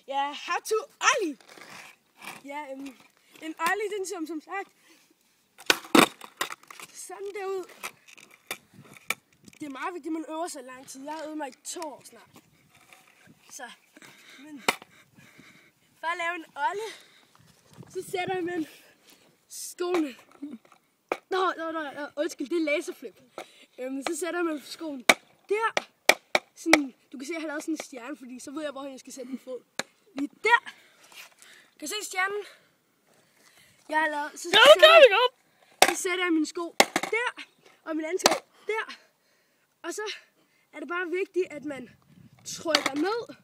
Ja, how to ollie. Ja, en ollie, den ser som sagt sådan derud. Det er meget vigtigt, at man øver sig lang tid. Jeg har øvet mig i 2 år snart. Så, men for at lave en ollie, så sætter man skoene. Undskyld, det er laserflip. Så sætter man skoen der. Sådan, du kan se, at jeg har lavet sådan en stjerne, fordi så ved jeg, hvor jeg skal sætte min fod. Lige der. Kan du se stjernen? Jeg har lavet... Så sætter jeg min sko der, og min anden sko der. Og så er det bare vigtigt, at man trykker ned,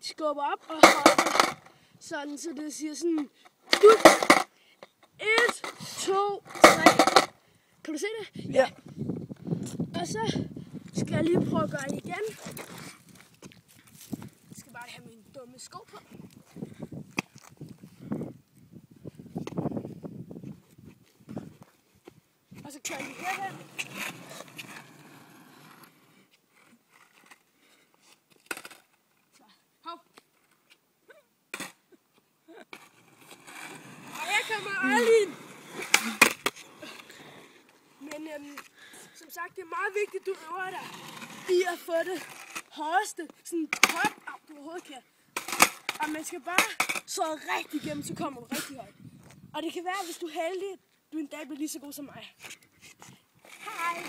skubber op og holder sådan, så det siger sådan... 1, 2, 3. Kan du se det? Ja. Og så skal jeg lige prøve at gøre det igen. Jeg skal bare have mine dumme sko på. Og så kører jeg lige herhen. Så, hov. Og jeg kommer aldrig. Men som sagt, det er meget vigtigt, at du øver dig i at få det hårdeste sådan top, du overhovedet kan. Og man skal bare så rigtig igennem, så kommer du rigtig højt. Og det kan være, hvis du er heldig, du en dag bliver lige så god som mig. Hej!